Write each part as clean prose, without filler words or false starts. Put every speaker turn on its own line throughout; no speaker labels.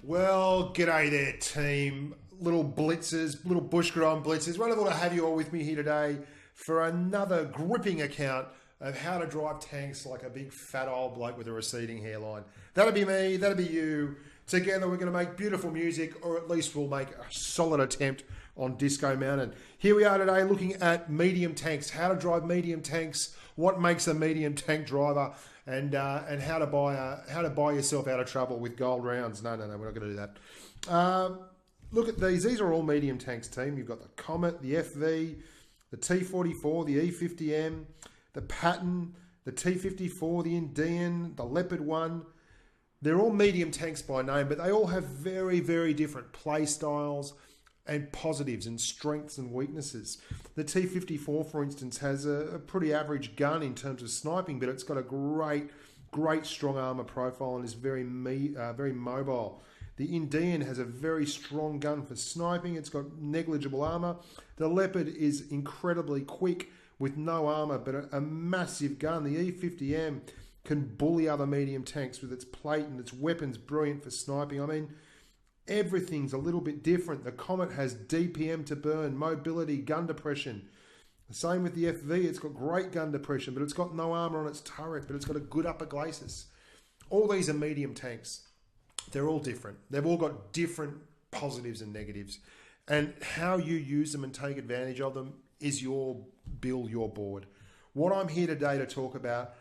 Well, g'day there, team. Little blitzers, little bushgrind blitzers. Wonderful to have you all with me here today for another gripping account of how to drive tanks like a big fat old bloke with a receding hairline. That'll be me, that'll be you. Together we're going to make beautiful music, or at least we'll make a solid attempt on Disco Mountain. Here we are today looking at medium tanks, how to drive medium tanks, what makes a medium tank driver, and how to buy yourself out of trouble with gold rounds. No, we're not going to do that. Look at these. These are all medium tanks, team. You've got the Comet, the FV, the T44, the E50M, the Patton, the T54, the Indian, the Leopard 1. They're all medium tanks by name, but they all have very, very different play styles and positives and strengths and weaknesses. The T54, for instance, has a pretty average gun in terms of sniping, but it's got a great strong armor profile and is very mobile. The Indian has a very strong gun for sniping. It's got negligible armor. The Leopard is incredibly quick with no armor, but a massive gun. The E50M can bully other medium tanks with its plate and its weapons, brilliant for sniping. I mean, everything's a little bit different. The Comet has DPM to burn, mobility, gun depression. The same with the FV. It's got great gun depression, but it's got no armor on its turret, but it's got a good upper glacis. All these are medium tanks. They're all different. They've all got different positives and negatives. And how you use them and take advantage of them is your bill, your board. What I'm here today to talk about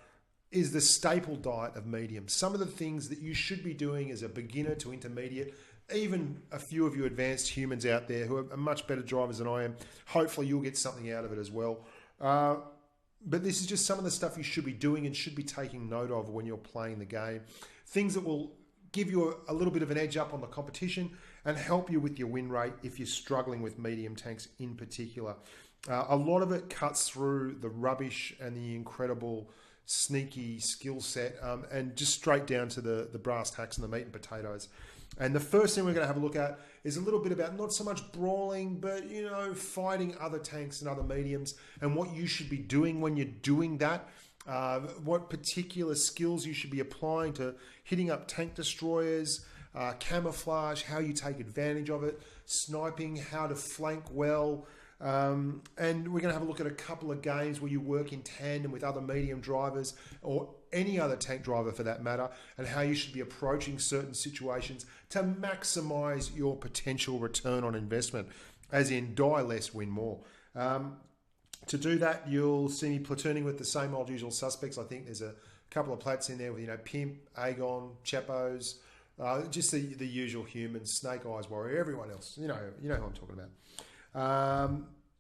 is the staple diet of medium. Some of the things that you should be doing as a beginner to intermediate, even a few of you advanced humans out there who are much better drivers than I am. Hopefully you'll get something out of it as well. But this is just some of the stuff you should be doing and should be taking note of when you're playing the game. Things that will give you a little bit of an edge up on the competition and help you with your win rate if you're struggling with medium tanks in particular. A lot of it cuts through the rubbish and the incredible sneaky skill set and just straight down to the brass tacks and the meat and potatoes. And the first thing we're going to have a look at is a little bit about not so much brawling, but, fighting other tanks and other mediums and what you should be doing when you're doing that. What particular skills you should be applying to hitting up tank destroyers, camouflage, how you take advantage of it, sniping, how to flank well. And we're going to have a look at a couple of games where you work in tandem with other medium drivers or any other tank driver for that matter, and how you should be approaching certain situations to maximize your potential return on investment, as in die less, win more. To do that, you'll see me platooning with the same old usual suspects. I think there's a couple of plats in there with, Pimp, Agon, Chapos, just the usual humans, Snake Eyes Warrior, everyone else. You know who I'm talking about.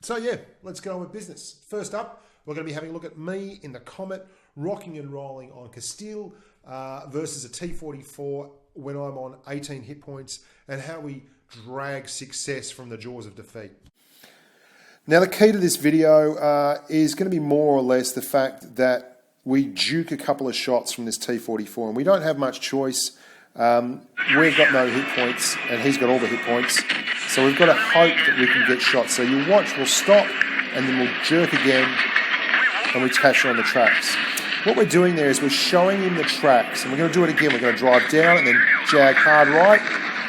So yeah, let's get on with business. First up, we're going to be having a look at me in the Comet, rocking and rolling on Castile versus a T44 when I'm on 18 hit points, and how we drag success from the jaws of defeat. Now, the key to this video is going to be more or less the fact that we duke a couple of shots from this T44, and we don't have much choice. We've got no hit points, and he's got all the hit points. So we've got to hope that we can get shots. So you watch, we'll stop, and then we'll jerk again, and we catch it on the tracks. What we're doing there is we're showing him the tracks, and we're going to do it again. We're going to drive down and then jag hard right,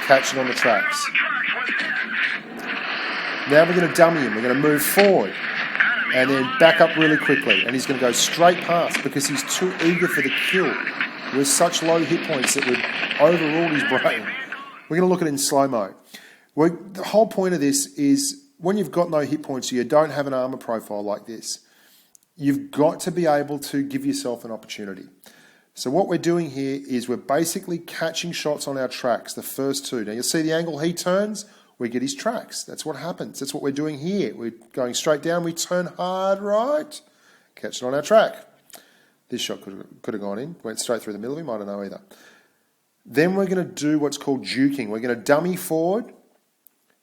catch it on the tracks. Now we're going to dummy him. We're going to move forward and then back up really quickly. And he's going to go straight past because he's too eager for the kill with such low hit points that would overrule his brain. We're going to look at it in slow-mo. The whole point of this is when you've got no hit points, you don't have an armor profile like this, you've got to be able to give yourself an opportunity. So what we're doing here is we're basically catching shots on our tracks, the first two. Now you'll see the angle he turns, we get his tracks. That's what happens. That's what we're doing here. We're going straight down, we turn hard right, catch it on our track. This shot could have gone in, went straight through the middle of him, I don't know either. Then we're going to do what's called duking. We're going to dummy forward.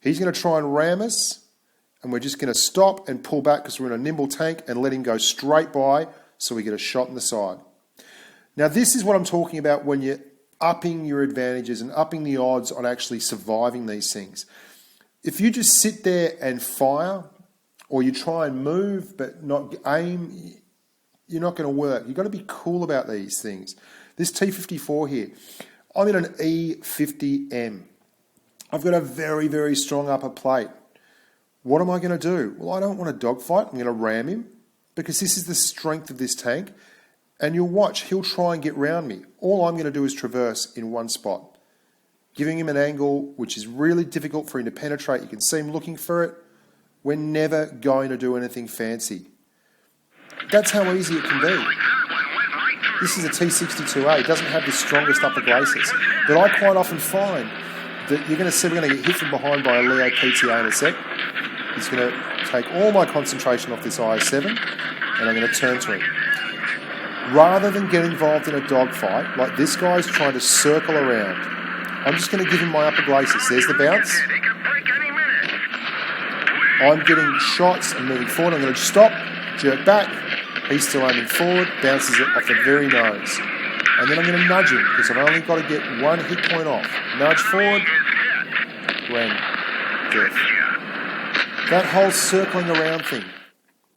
He's going to try and ram us, and we're just going to stop and pull back because we're in a nimble tank and let him go straight by so we get a shot in the side. Now, this is what I'm talking about when you're upping your advantages and upping the odds on actually surviving these things. If you just sit there and fire, or you try and move but not aim, you're not going to work. You've got to be cool about these things. This T54 here, I'm in an E50M. I've got a very, very strong upper plate. What am I going to do? Well, I don't want a dogfight. I'm going to ram him because this is the strength of this tank. And you'll watch, he'll try and get round me. All I'm going to do is traverse in one spot, giving him an angle which is really difficult for him to penetrate. You can see him looking for it. We're never going to do anything fancy. That's how easy it can be. This is a T62A. It doesn't have the strongest upper glacis. But I quite often find that you're going to see we're going to get hit from behind by a Leo PTA in a sec. He's going to take all my concentration off this IS7 and I'm going to turn to him. Rather than get involved in a dogfight, like this guy's trying to circle around, I'm just going to give him my upper glacis. There's the bounce. I'm getting shots and moving forward. I'm going to stop, jerk back. He's still aiming forward, bounces it off the very nose. And then I'm going to nudge him because I've only got to get one hit point off. Nudge forward, ram, death. That whole circling around thing,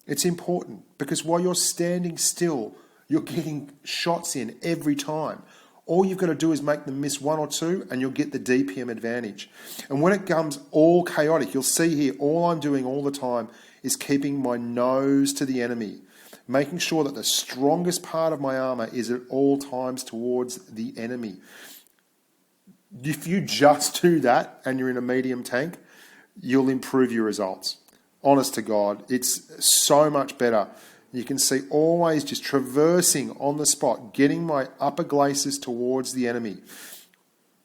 it's important because while you're standing still, you're getting shots in every time. All you've got to do is make them miss one or two and you'll get the DPM advantage. And when it comes all chaotic, you'll see here, all I'm doing all the time is keeping my nose to the enemy, making sure that the strongest part of my armour is at all times towards the enemy. If you just do that and you're in a medium tank, you'll improve your results. Honest to God, it's so much better. You can see always just traversing on the spot, getting my upper glacis towards the enemy.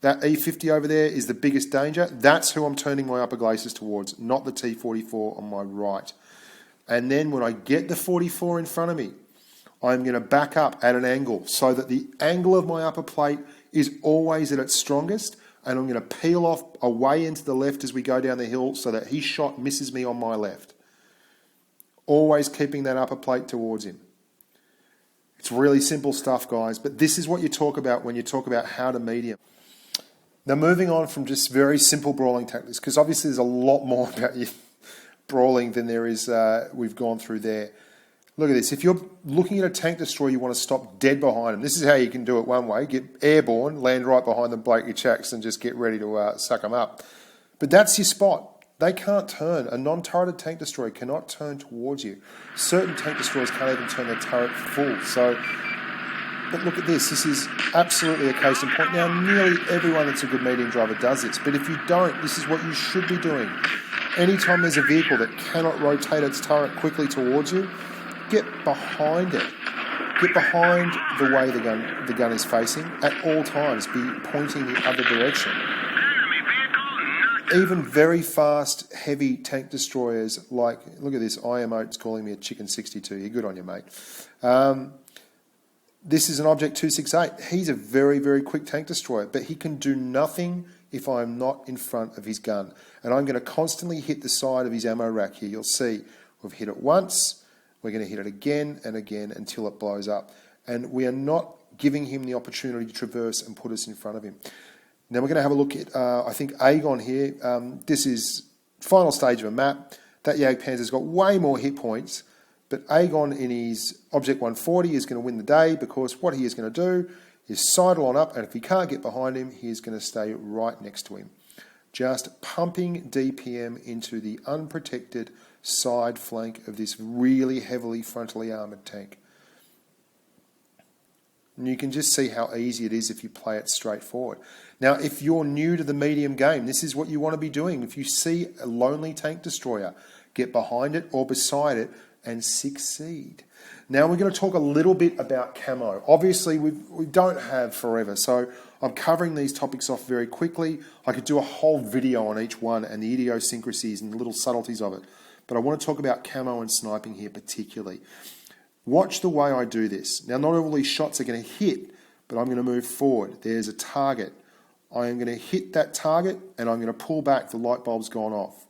That E50 over there is the biggest danger. That's who I'm turning my upper glacis towards, not the T44 on my right. And then when I get the 44 in front of me, I'm going to back up at an angle so that the angle of my upper plate is always at its strongest. And I'm going to peel off away into the left as we go down the hill so that his shot misses me on my left. Always keeping that upper plate towards him. It's really simple stuff, guys, but this is what you talk about when you talk about how to medium. Now, moving on from just very simple brawling tactics, because obviously there's a lot more about brawling than there is we've gone through there. Look at this. If you're looking at a tank destroyer, you want to stop dead behind them. This is how you can do it one way. Get airborne, land right behind them, break your checks, and just get ready to suck them up. But that's your spot. They can't turn. A non-turreted tank destroyer cannot turn towards you. Certain tank destroyers can't even turn their turret full. So, but look at this. This is absolutely a case in point. Now, nearly everyone that's a good medium driver does this. But if you don't, this is what you should be doing. Anytime there's a vehicle that cannot rotate its turret quickly towards you, get behind it. Get behind the way the gun is facing at all times. Be pointing the other direction. Even very fast, heavy tank destroyers like, look at this, IMO's calling me a chicken 62. You're good on you, mate. This is an Object 268. He's a very, very quick tank destroyer, but he can do nothing if I'm not in front of his gun. And I'm going to constantly hit the side of his ammo rack here. You'll see we've hit it once. We're going to hit it again and again until it blows up. And we are not giving him the opportunity to traverse and put us in front of him. Now we're going to have a look at, I think, Aegon here. This is final stage of a map. That Jagdpanzer's got way more hit points, but Aegon in his Object 140 is going to win the day because what he is going to do is sidle on up, and if he can't get behind him, he is going to stay right next to him. Just pumping DPM into the unprotected side flank of this really heavily frontally armoured tank. And you can just see how easy it is if you play it straight forward. Now, if you're new to the medium game, this is what you want to be doing. If you see a lonely tank destroyer, get behind it or beside it and succeed. Now, we're going to talk a little bit about camo. Obviously, we don't have forever, so I'm covering these topics off very quickly. I could do a whole video on each one and the idiosyncrasies and the little subtleties of it. But I want to talk about camo and sniping here particularly. Watch the way I do this. Now, not all these shots are going to hit, but I'm going to move forward. There's a target. I am going to hit that target and I'm going to pull back. The light bulb's gone off.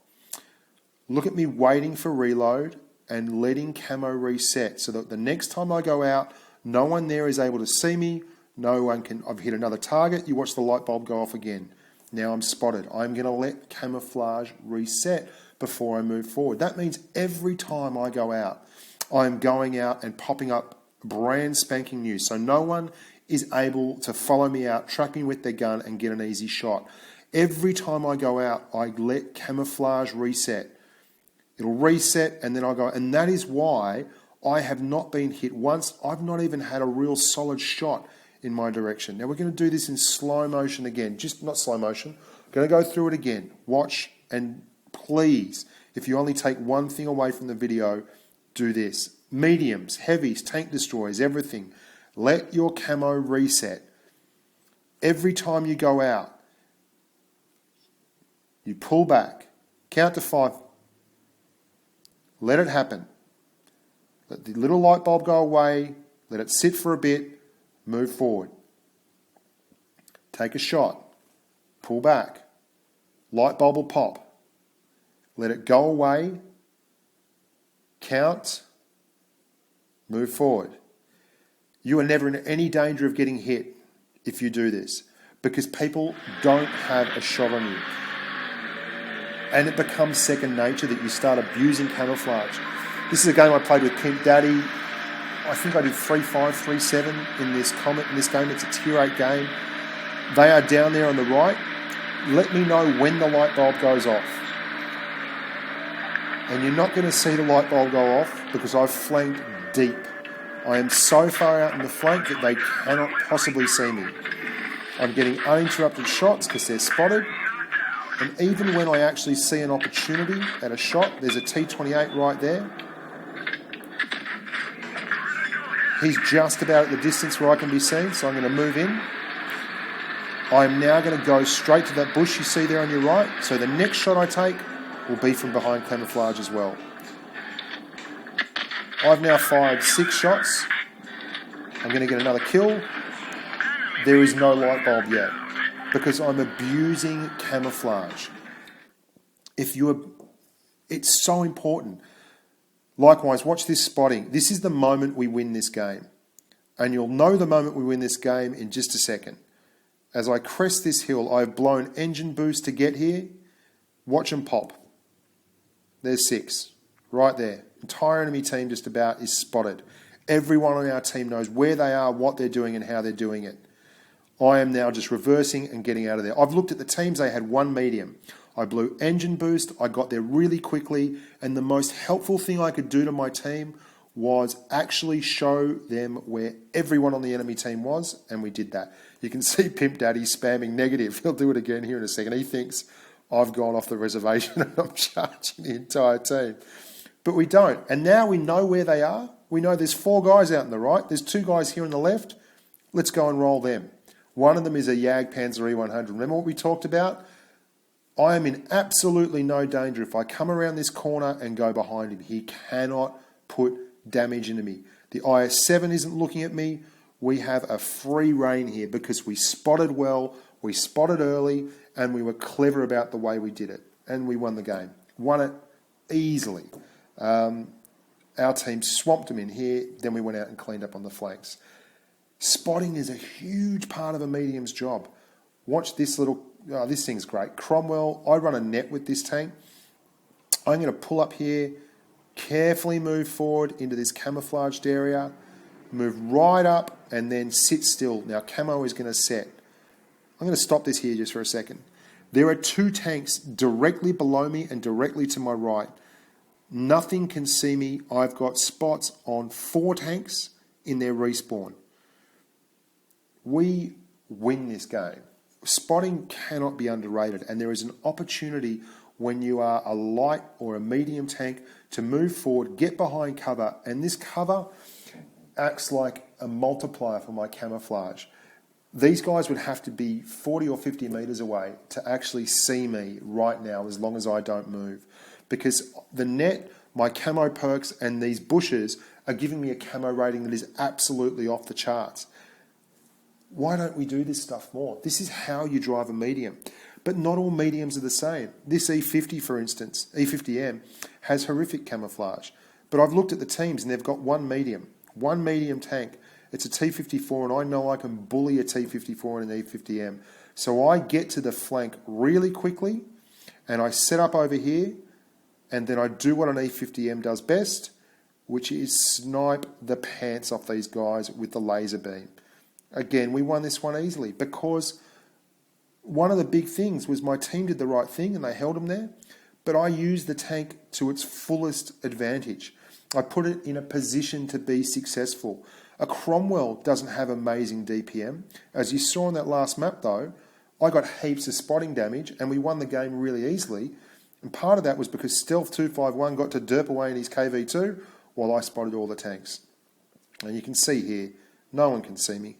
Look at me waiting for reload and letting camo reset so that the next time I go out, no one there is able to see me, No one can. I've hit another target. You watch the light bulb go off again. Now I'm spotted. I'm going to let camouflage reset before I move forward. That means every time I go out, I'm going out and popping up brand spanking new. So no one is able to follow me out, track me with their gun and get an easy shot. Every time I go out, I let camouflage reset. It'll reset and then I'll go. And that is why I have not been hit once. I've not even had a real solid shot in my direction. Now we're going to do this in slow motion again. Just not slow motion. I'm going to go through it again. Watch, and please, if you only take one thing away from the video, do this. Mediums, heavies, tank destroyers, everything. Let your camo reset. Every time you go out, you pull back, count to 5. Let it happen. Let the little light bulb go away. Let it sit for a bit. Move forward. Take a shot. Pull back. Light bulb will pop. Let it go away. Count. Move forward. You are never in any danger of getting hit if you do this, because people don't have a shot on you. And it becomes second nature that you start abusing camouflage. This is a game I played with Pimp Daddy. I think I did 3-5, 3-7 in this game. It's a tier 8 game. They are down there on the right. Let me know when the light bulb goes off. And you're not going to see the light bulb go off because I've flanked deep. I am so far out in the flank that they cannot possibly see me. I'm getting uninterrupted shots because they're spotted. And even when I actually see an opportunity at a shot, there's a T28 right there. He's just about at the distance where I can be seen, so I'm going to move in. I'm now going to go straight to that bush you see there on your right. So the next shot I take will be from behind camouflage as well. I've now fired 6 shots. I'm going to get another kill. There is no light bulb yet because I'm abusing camouflage. It's so important. Likewise, watch this spotting. This is the moment we win this game. And you'll know the moment we win this game in just a second. As I crest this hill, I've blown engine boost to get here. Watch them pop. There's 6. Right there. Entire enemy team just about is spotted. Everyone on our team knows where they are, what they're doing, and how they're doing it. I am now just reversing and getting out of there. I've looked at the teams. They had 1 medium. I blew engine boost. I got there really quickly. And the most helpful thing I could do to my team was actually show them where everyone on the enemy team was. And we did that. You can see Pimp Daddy spamming negative. He'll do it again here in a second. He thinks I've gone off the reservation and I'm charging the entire team. But we don't. And now we know where they are. We know there's 4 guys out on the right. There's 2 guys here on the left. Let's go and roll them. One of them is a Jag Panzer E100. Remember what we talked about? I am in absolutely no danger if I come around this corner and go behind him. He cannot put damage into me. The IS-7 isn't looking at me. We have a free rein here because we spotted well, we spotted early, and we were clever about the way we did it. And we won the game. Won it easily. Our team swamped them in here. Then we went out and cleaned up on the flanks. Spotting is a huge part of a medium's job. Watch this little... Oh, this thing's great. Cromwell, I run a net with this tank. I'm going to pull up here, carefully move forward into this camouflaged area, move right up, and then sit still. Now, camo is going to set. I'm going to stop this here just for a second. There are 2 tanks directly below me and directly to my right. Nothing can see me. I've got spots on 4 tanks in their respawn. We win this game. Spotting cannot be underrated, and there is an opportunity when you are a light or a medium tank to move forward, get behind cover, and this cover acts like a multiplier for my camouflage. These guys would have to be 40 or 50 meters away to actually see me right now as long as I don't move, because the net, my camo perks, and these bushes are giving me a camo rating that is absolutely off the charts. Why don't we do this stuff more? This is how you drive a medium. But not all mediums are the same. This E50, for instance, E50M, has horrific camouflage. But I've looked at the teams and they've got 1 medium tank. It's a T54, and I know I can bully a T54 and an E50M. So I get to the flank really quickly, and I set up over here, and then I do what an E50M does best, which is snipe the pants off these guys with the laser beam. Again, we won this one easily because one of the big things was my team did the right thing and they held them there, but I used the tank to its fullest advantage. I put it in a position to be successful. A Cromwell doesn't have amazing DPM. As you saw on that last map though, I got heaps of spotting damage and we won the game really easily. And part of that was because Stealth 251 got to derp away in his KV2 while I spotted all the tanks. And you can see here, no one can see me.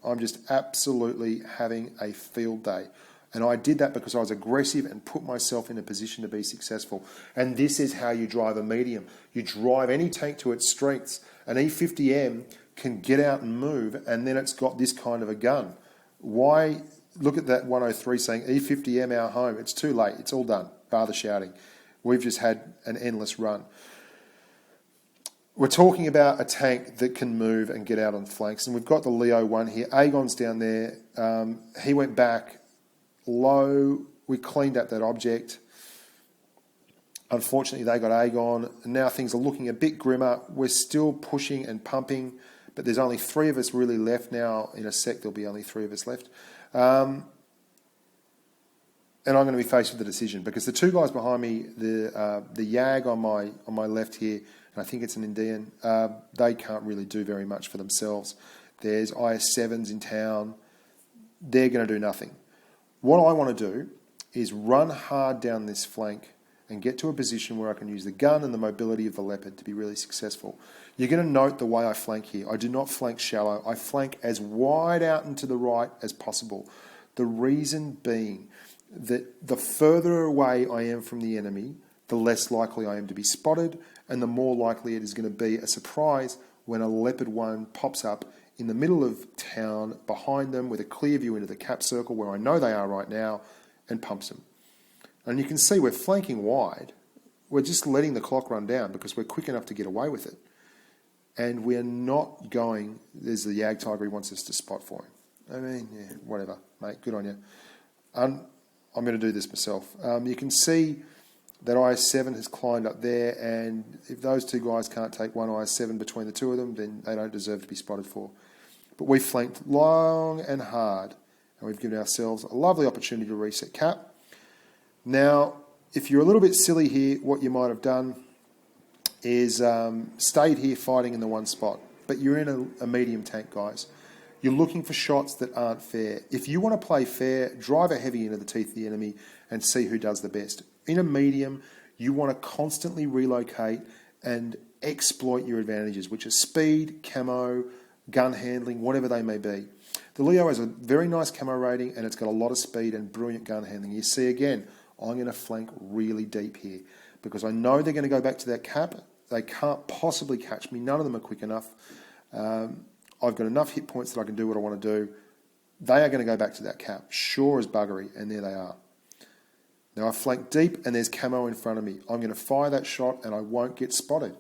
I'm just absolutely having a field day. And I did that because I was aggressive and put myself in a position to be successful. And this is how you drive a medium. You drive any tank to its strengths. An E50M can get out and move, and then it's got this kind of a gun. Why? Look at that 103 saying, E50M our home. It's too late. It's all done. Father shouting. We've just had an endless run. We're talking about a tank that can move and get out on flanks. And we've got the Leo 1 here. Aegon's down there. He went back low. We cleaned up that object. Unfortunately, they got Aegon. And now things are looking a bit grimmer. We're still pushing and pumping, but there's only 3 of us really left now. In a sec, there'll be only 3 of us left. And I'm going to be faced with the decision because the 2 guys behind me, the Yag on my left here, and I think it's an Indian, they can't really do very much for themselves. There's IS-7s in town. They're going to do nothing. What I want to do is run hard down this flank and get to a position where I can use the gun and the mobility of the Leopard to be really successful. You're going to note the way I flank here. I do not flank shallow. I flank as wide out and to the right as possible. The reason being that the further away I am from the enemy, the less likely I am to be spotted, and the more likely it is going to be a surprise when a Leopard 1 pops up in the middle of town behind them with a clear view into the cap circle where I know they are right now and pumps them. And you can see we're flanking wide. We're just letting the clock run down because we're quick enough to get away with it. And we're not going, there's the Yag Tiger he wants us to spot for him. I mean, yeah, whatever, mate, good on you. I'm going to do this myself. You can see that IS-7 has climbed up there, and if those 2 guys can't take one IS-7 between the 2 of them, then they don't deserve to be spotted for. But we flanked long and hard, and we've given ourselves a lovely opportunity to reset cap. Now, if you're a little bit silly here, what you might have done is stayed here fighting in the one spot. But you're in a medium tank, guys. You're looking for shots that aren't fair. If you want to play fair, drive a heavy into the teeth of the enemy and see who does the best. In a medium, you want to constantly relocate and exploit your advantages, which are speed, camo, gun handling, whatever they may be. The Leo has a very nice camo rating and it's got a lot of speed and brilliant gun handling. You see again, I'm going to flank really deep here because I know they're going to go back to that cap. They can't possibly catch me. None of them are quick enough. I've got enough hit points that I can do what I want to do. They are going to go back to that cap, sure as buggery, and there they are. Now I flank deep and there's camo in front of me. I'm going to fire that shot and I won't get spotted.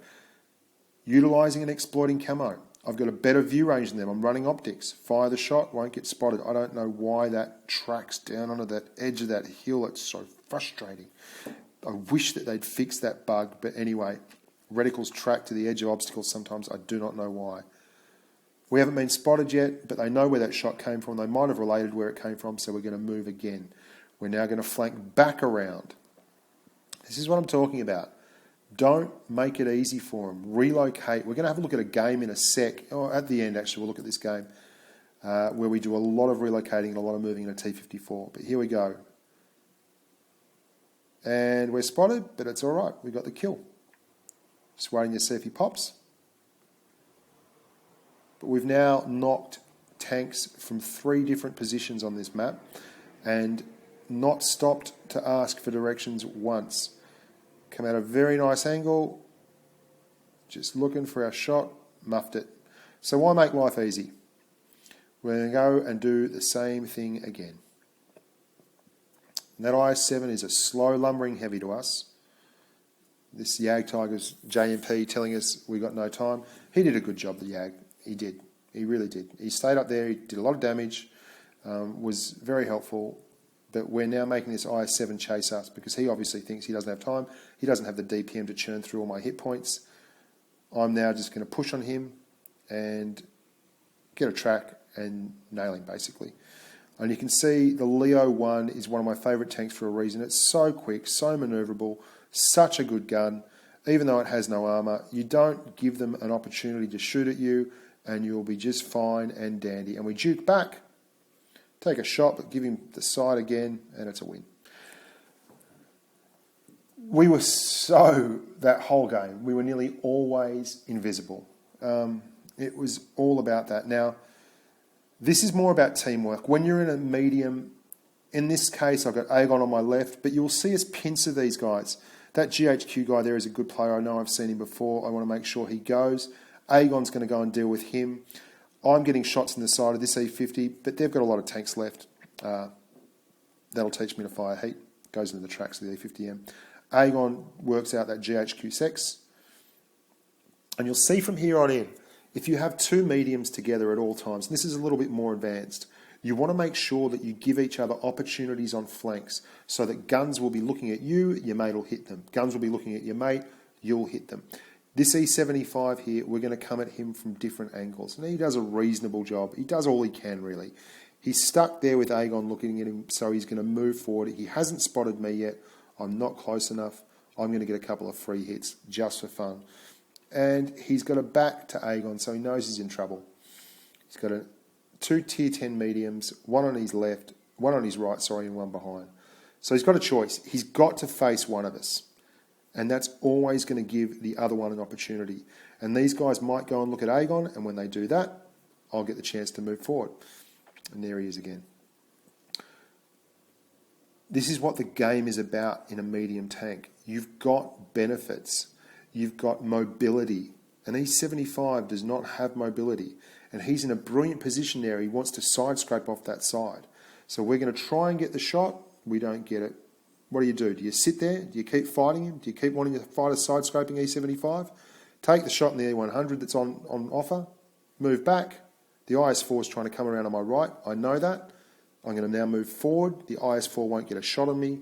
Utilising and exploiting camo. I've got a better view range than them. I'm running optics. Fire the shot, won't get spotted. I don't know why that tracks down onto that edge of that hill. It's so frustrating. I wish that they'd fix that bug, but anyway, reticles track to the edge of obstacles sometimes. I do not know why. We haven't been spotted yet, but they know where that shot came from. They might have related where it came from, so we're going to move again. We're now going to flank back around. This is what I'm talking about. Don't make it easy for them. Relocate. We're going to have a look at a game in a sec. Or at the end, actually, we'll look at this game where we do a lot of relocating and a lot of moving in a T54. But here we go. And we're spotted, but it's all right. We got the kill. Just waiting to see if he pops. But we've now knocked tanks from 3 different positions on this map and not stopped to ask for directions once. Come out a very nice angle, just looking for our shot, muffed it. So why make life easy? We're going to go and do the same thing again. And that IS-7 is a slow lumbering heavy to us. This Yag Tiger's JMP telling us we got no time. He did a good job, the Yag. He did. He really did. He stayed up there. He did a lot of damage. Was very helpful. But we're now making this IS-7 chase us because he obviously thinks he doesn't have time. He doesn't have the DPM to churn through all my hit points. I'm now just going to push on him and get a track and nail him, basically. And you can see the Leo 1 is one of my favourite tanks for a reason. It's so quick, so manoeuvrable, such a good gun. Even though it has no armour, you don't give them an opportunity to shoot at you and you'll be just fine and dandy. And we duke back. Take a shot, but give him the side again, and it's a win. We were that whole game, we were nearly always invisible. It was all about that. Now, this is more about teamwork. When you're in a medium, in this case, I've got Aegon on my left, but you'll see us pincer these guys. That GHQ guy there is a good player. I know I've seen him before. I want to make sure he goes. Aegon's going to go and deal with him. I'm getting shots in the side of this E50, but they've got a lot of tanks left. That'll teach me to fire heat. Goes into the tracks of the E50M. Aegon works out that GHQ sex. And you'll see from here on in, if you have two mediums together at all times, and this is a little bit more advanced, you want to make sure that you give each other opportunities on flanks so that guns will be looking at you, your mate will hit them. Guns will be looking at your mate, you'll hit them. This E75 here, we're going to come at him from different angles. And he does a reasonable job. He does all he can, really. He's stuck there with Aegon looking at him, so he's going to move forward. He hasn't spotted me yet. I'm not close enough. I'm going to get a couple of free hits just for fun. And he's got a back to Aegon, so he knows he's in trouble. He's got two tier 10 mediums, one on his left, one on his right, and one behind. So he's got a choice. He's got to face one of us. And that's always going to give the other one an opportunity. And these guys might go and look at Aegon, and when they do that, I'll get the chance to move forward. And there he is again. This is what the game is about in a medium tank. You've got benefits. You've got mobility. An E75 does not have mobility. And he's in a brilliant position there. He wants to side scrape off that side. So we're going to try and get the shot. We don't get it. What do? Do you sit there? Do you keep fighting him? Do you keep wanting to fight a side-scraping E75? Take the shot in the E100 that's on offer. Move back. The IS-4 is trying to come around on my right. I know that. I'm going to now move forward. The IS-4 won't get a shot on me.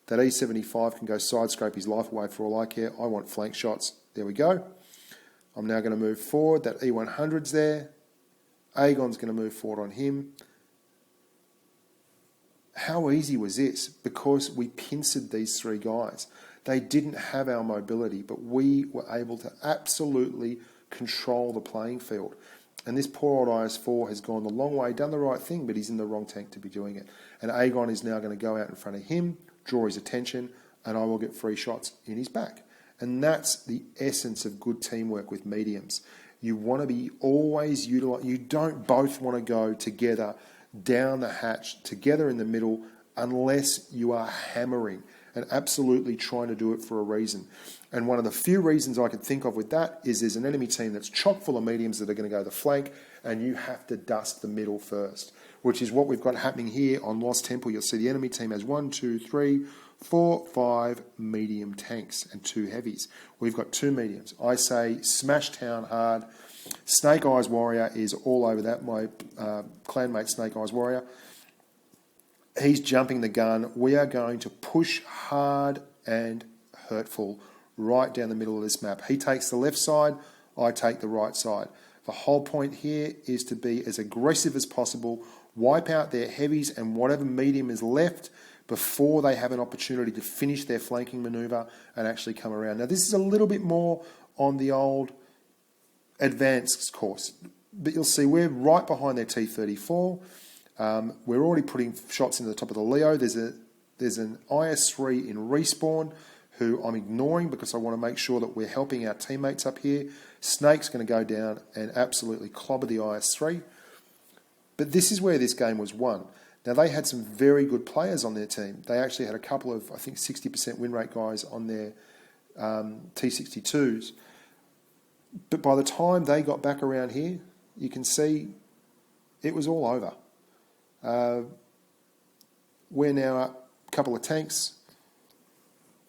That E75 can go side-scrape his life away for all I care. I want flank shots. There we go. I'm now going to move forward. That E100's there. Aegon's going to move forward on him. How easy was this? Because we pincered these three guys. They didn't have our mobility, but we were able to absolutely control the playing field. And this poor old IS-4 has gone the long way, done the right thing, but he's in the wrong tank to be doing it. And Aegon is now going to go out in front of him, draw his attention, and I will get free shots in his back. And that's the essence of good teamwork with mediums. You want to be always utilised. You don't both want to go together down the hatch, together in the middle, unless you are hammering and absolutely trying to do it for a reason. And one of the few reasons I can think of with that is there's an enemy team that's chock full of mediums that are going to go the flank, and you have to dust the middle first, which is what we've got happening here on Lost Temple. You'll see the enemy team has 1, 2, 3, 4, 5 medium tanks and 2 heavies. We've got 2 mediums. I say smash town hard. Snake Eyes Warrior is all over that. My clanmate Snake Eyes Warrior. He's jumping the gun. We are going to push hard and hurtful right down the middle of this map. He takes the left side, I take the right side. The whole point here is to be as aggressive as possible, wipe out their heavies and whatever medium is left before they have an opportunity to finish their flanking manoeuvre and actually come around. Now, this is a little bit more on the old advanced course, but you'll see we're right behind their T-34. We're already putting shots into the top of the Leo. There's an IS-3 in respawn who I'm ignoring because I want to make sure that we're helping our teammates up here. Snake's going to go down and absolutely clobber the IS-3. But this is where this game was won. Now, they had some very good players on their team. They actually had a couple of, I think, 60% win rate guys on their T-62s. But by the time they got back around here, you can see it was all over. We're now up a couple of tanks,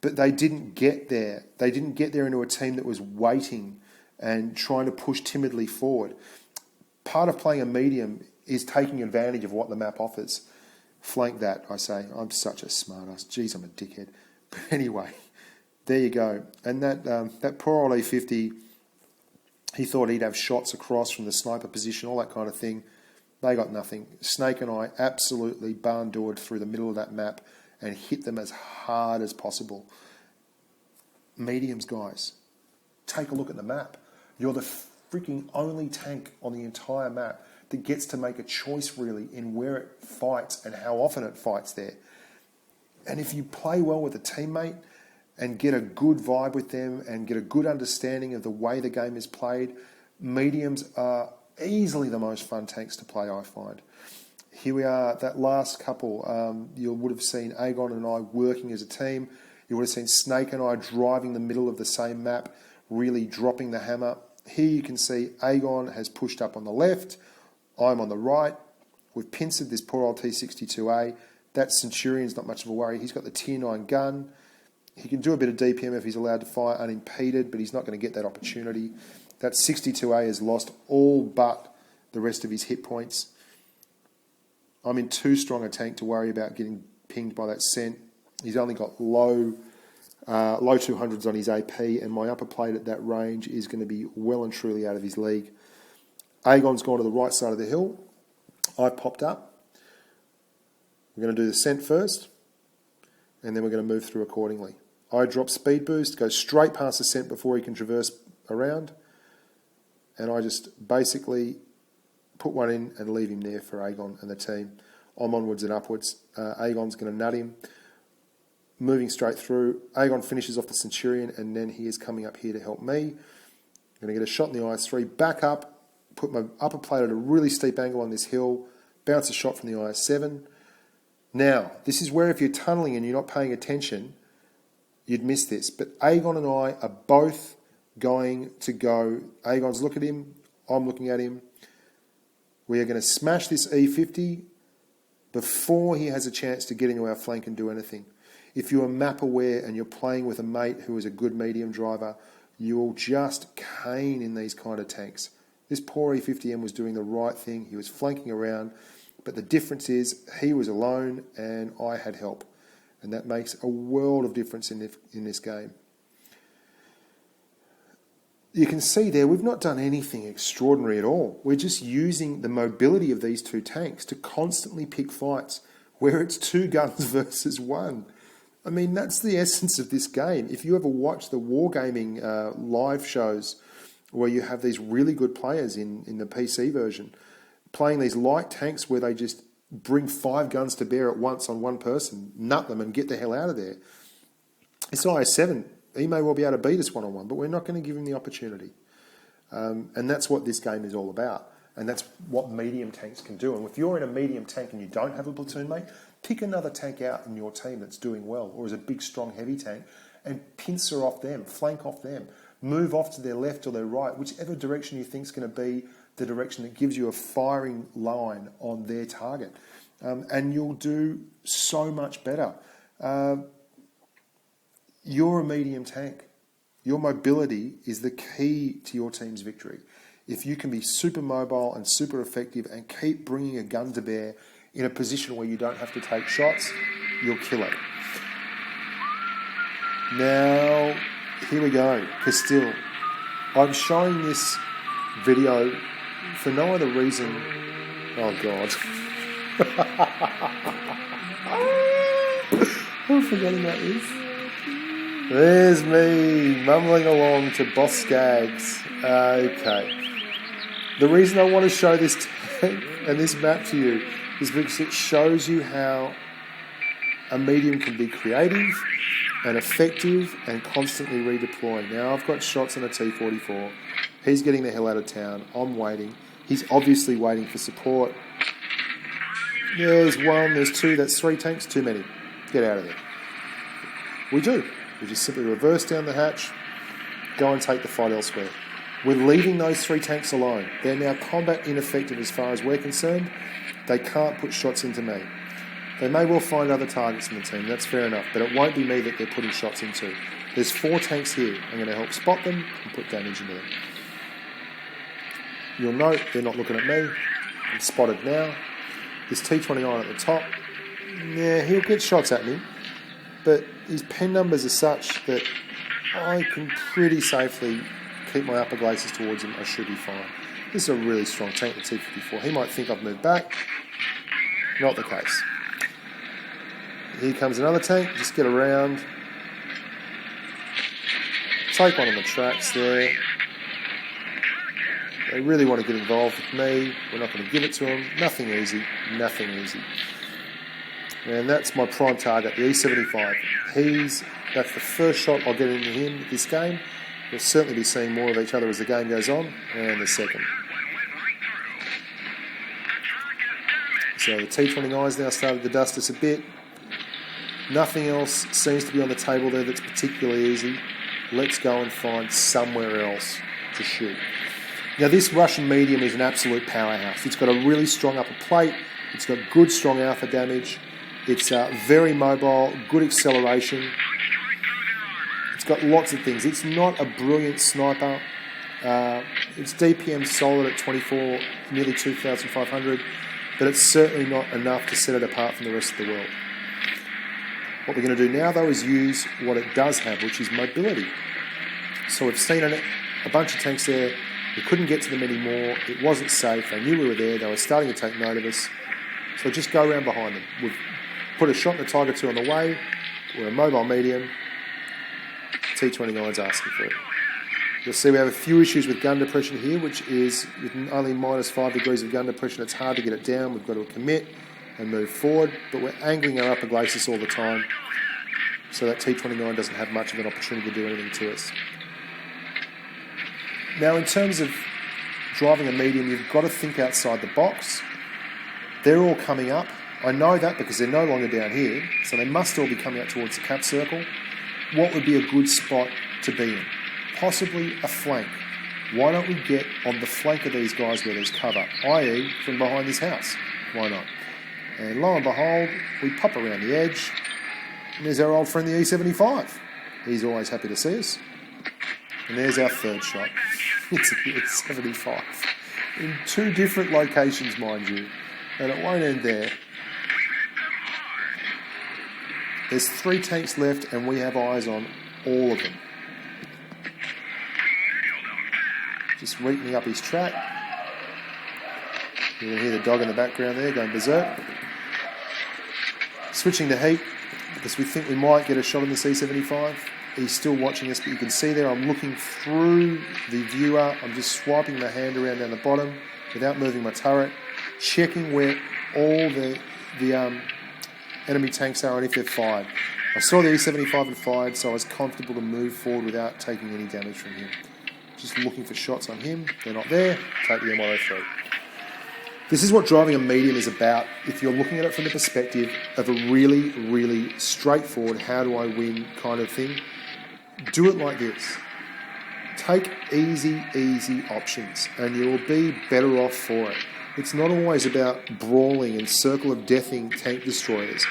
but they didn't get there. They didn't get there into a team that was waiting and trying to push timidly forward. part of playing a medium is taking advantage of what the map offers. Flank that, I say. I'm such a smart-ass. Jeez, I'm a dickhead. But anyway, there you go. And that poor old E50, he thought he'd have shots across from the sniper position, all that kind of thing. They got nothing. Snake and I absolutely barn-doored through the middle of that map and hit them as hard as possible. Mediums, guys, take a look at the map. You're the freaking only tank on the entire map that gets to make a choice, really, in where it fights and how often it fights there. And if you play well with a teammate and get a good vibe with them and get a good understanding of the way the game is played, mediums are easily the most fun tanks to play, I find. Here we are, that last couple, you would have seen Aegon and I working as a team. You would have seen Snake and I driving the middle of the same map, really dropping the hammer. Here you can see Aegon has pushed up on the left. I'm on the right. We've pincered this poor old T-62A. That Centurion's not much of a worry. He's got the Tier 9 gun. He can do a bit of DPM if he's allowed to fire unimpeded, but he's not going to get that opportunity. That 62A has lost all but the rest of his hit points. I'm in too strong a tank to worry about getting pinged by that scent. He's only got low 200s on his AP, and my upper plate at that range is going to be well and truly out of his league. Aegon's gone to the right side of the hill. I popped up. We're going to do the scent first, and then we're going to move through accordingly. I drop speed boost, go straight past the scent before he can traverse around, and I just basically put one in and leave him there for Aegon and the team. I'm onwards and upwards. Aegon's going to nut him. Moving straight through, Aegon finishes off the Centurion, and then he is coming up here to help me. I'm going to get a shot in the IS-3, back up, put my upper plate at a really steep angle on this hill, bounce a shot from the IS-7. Now, this is where if you're tunnelling and you're not paying attention, you'd miss this. But Aegon and I are both going to go. Aegon's looking at him, I'm looking at him. We are going to smash this E50 before he has a chance to get into our flank and do anything. If you are map aware and you're playing with a mate who is a good medium driver, you will just cane in these kind of tanks. This poor E50M was doing the right thing. He was flanking around, but the difference is he was alone and I had help. And that makes a world of difference in this game. You can see there, we've not done anything extraordinary at all. We're just using the mobility of these two tanks to constantly pick fights where it's two guns versus one. I mean, that's the essence of this game. If you ever watch the Wargaming live shows where you have these really good players in the PC version playing these light tanks where they just bring 5 guns to bear at once on one person, nut them and get the hell out of there. It's IS-7. He may well be able to beat us one-on-one, but we're not going to give him the opportunity. And that's what this game is all about. And that's what medium tanks can do. And if you're in a medium tank and you don't have a platoon mate, pick another tank out in your team that's doing well, or is a big, strong, heavy tank, and pincer off them, flank off them, move off to their left or their right, whichever direction you think is going to be the direction that gives you a firing line on their target. And you'll do so much better. You're a medium tank. Your mobility is the key to your team's victory. If you can be super mobile and super effective and keep bringing a gun to bear in a position where you don't have to take shots, you'll kill it. Now, here we go, Castile. I'm showing this video for no other reason. Oh, God. I'm forgetting about this. There's me, mumbling along to Boss Skaggs. Okay. The reason I want to show this tank and this map to you is because it shows you how a medium can be creative and effective and constantly redeploying. Now, I've got shots on a T-44. He's getting the hell out of town. I'm waiting. He's obviously waiting for support. There's 1, there's 2, that's 3 tanks. Too many. Get out of there. We do. We just simply reverse down the hatch, go and take the fight elsewhere. We're leaving those 3 tanks alone. They're now combat ineffective as far as we're concerned. They can't put shots into me. They may well find other targets in the team, that's fair enough, but it won't be me that they're putting shots into. There's 4 tanks here. I'm going to help spot them and put damage into them. you'll note they're not looking at me. I'm spotted now. This T29 at the top, yeah, he'll get shots at me, but his pen numbers are such that I can pretty safely keep my upper glacis towards him. I should be fine. This is a really strong tank, the T54. He might think I've moved back. Not the case. Here comes another tank. Just get around. Take one on the tracks there. They really want to get involved with me. We're not going to give it to them. Nothing easy. Nothing easy. And that's my prime target, the E75. That's the first shot I'll get into him this game. We'll certainly be seeing more of each other as the game goes on. And the second. So the T29's now started to dust us a bit. Nothing else seems to be on the table there that's particularly easy. Let's go and find somewhere else to shoot. Now this Russian medium is an absolute powerhouse. It's got a really strong upper plate. It's got good strong alpha damage. It's very mobile, good acceleration. It's got lots of things. It's not a brilliant sniper. It's DPM solid at 24, nearly 2,500, but it's certainly not enough to set it apart from the rest of the world. What we're going to do now, though, is use what it does have, which is mobility. So we've seen a bunch of tanks there. We couldn't get to them anymore. It wasn't safe. They knew we were there. They were starting to take note of us. So just go around behind them. We've put a shot in the Tiger II on the way. We're a mobile medium. T29's asking for it. You'll see we have a few issues with gun depression here, which is with only -5 degrees of gun depression, it's hard to get it down. We've got to commit and move forward, but we're angling our upper glacis all the time, so that T29 doesn't have much of an opportunity to do anything to us. Now, in terms of driving a medium, you've got to think outside the box. They're all coming up. I know that because they're no longer down here, so they must all be coming out towards the cap circle. What would be a good spot to be in? Possibly a flank. Why don't we get on the flank of these guys where there's cover, i.e. from behind this house? Why not? And lo and behold, we pop around the edge, and there's our old friend the E75. He's always happy to see us. And there's our third shot. It's the E75. In 2 different locations, mind you. And it won't end there. There's 3 tanks left, and we have eyes on all of them. Just reeking up his track. You can hear the dog in the background there going berserk. Switching the heat because we think we might get a shot on the C75. He's still watching us, but you can see there I'm looking through the viewer. I'm just swiping my hand around down the bottom without moving my turret, checking where all the enemy tanks are and if they're fired. I saw the E75 had fired, so I was comfortable to move forward without taking any damage from him. Just looking for shots on him. They're not there. Take the M103. This is what driving a medium is about. If you're looking at it from the perspective of a really, really straightforward, how do I win kind of thing, do it like this. Take easy options, and you'll be better off for it. It's not always about brawling and circle of deathing tank destroyers.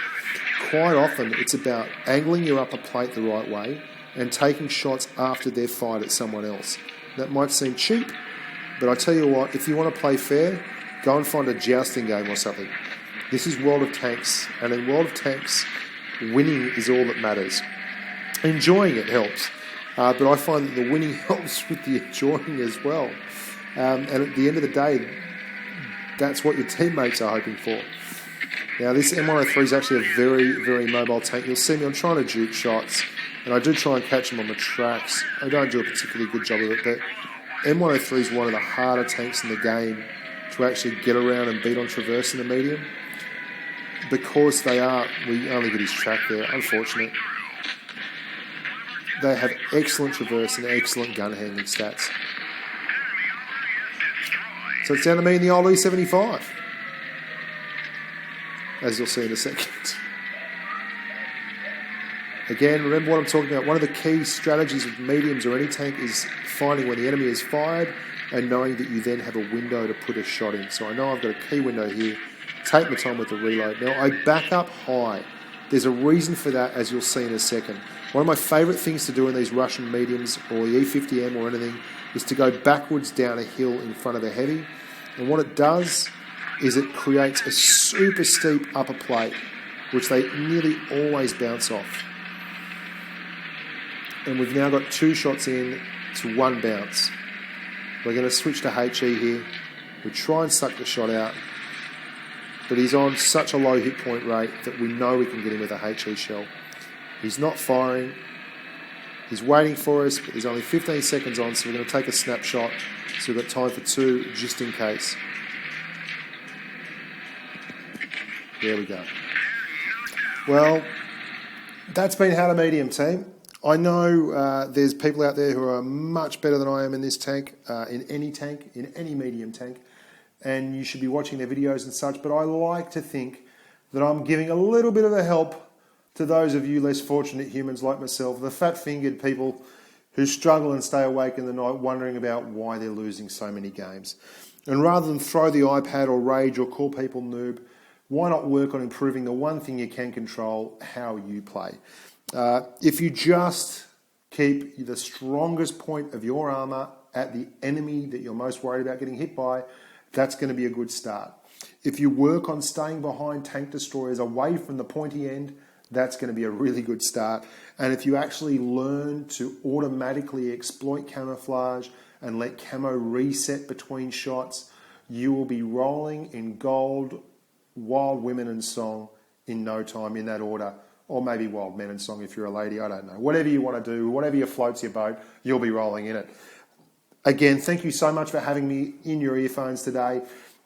Quite often, it's about angling your upper plate the right way and taking shots after they're fired at someone else. That might seem cheap, but I tell you what, if you want to play fair, go and find a jousting game or something. This is World of Tanks, and in World of Tanks, winning is all that matters. Enjoying it helps, but I find that the winning helps with the enjoying as well. And at the end of the day, that's what your teammates are hoping for. Now, this M103 is actually a very, very mobile tank. You'll see me, I'm trying to juke shots, and I do try and catch them on the tracks. I don't do a particularly good job of it, but M103 is one of the harder tanks in the game to actually get around and beat on traverse in the medium. Because we only get his track there, unfortunate. They have excellent traverse and excellent gun handling stats. So it's down to me in the old E75, as you'll see in a second. Again, remember what I'm talking about. One of the key strategies of mediums or any tank is finding when the enemy is fired and knowing that you then have a window to put a shot in. So I know I've got a key window here. Take my time with the reload. Now, I back up high. There's a reason for that, as you'll see in a second. One of my favourite things to do in these Russian mediums or the E50M or anything is to go backwards down a hill in front of a heavy. And what it does is it creates a super steep upper plate, which they nearly always bounce off. And we've now got 2 shots in to 1 bounce. We're going to switch to HE here. We try and suck the shot out, but he's on such a low hit point rate that we know we can get him with a HE shell. He's not firing. He's waiting for us, but there's only 15 seconds on, so we're going to take a snapshot. So we've got time for 2, just in case. There we go. Well, that's been How to Medium, team. I know there's people out there who are much better than I am in this tank, in any medium tank, and you should be watching their videos and such, but I like to think that I'm giving a little bit of a help to those of you less fortunate humans like myself, the fat-fingered people who struggle and stay awake in the night wondering about why they're losing so many games. And rather than throw the iPad or rage or call people noob, why not work on improving the one thing you can control, how you play? If you just keep the strongest point of your armor at the enemy that you're most worried about getting hit by, that's going to be a good start. If you work on staying behind tank destroyers away from the pointy end, that's going to be a really good start. And if you actually learn to automatically exploit camouflage and let camo reset between shots, you will be rolling in gold, Wild Women and Song in no time, in that order. Or maybe Wild Men and Song if you're a lady, I don't know. Whatever you want to do, whatever floats your boat, you'll be rolling in it. Again, thank you so much for having me in your earphones today.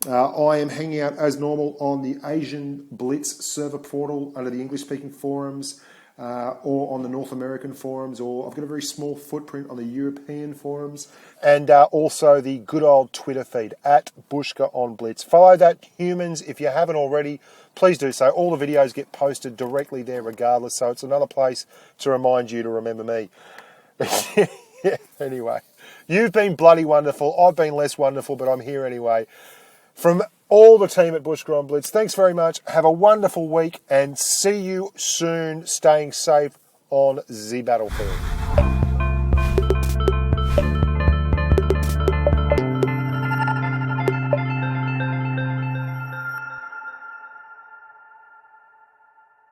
I am hanging out as normal on the Asian Blitz server portal under the English-speaking forums, or on the North American forums, or I've got a very small footprint on the European forums, and also the good old Twitter feed at Bushka on Blitz. Follow that, humans, if you haven't already. Please do so. All the videos get posted directly there regardless, so it's another place to remind you to remember me. Yeah, anyway, you've been bloody wonderful. I've been less wonderful, but I'm here anyway. From all the team at Bushka on Blitz, thanks very much. Have a wonderful week and see you soon, staying safe on the battlefield.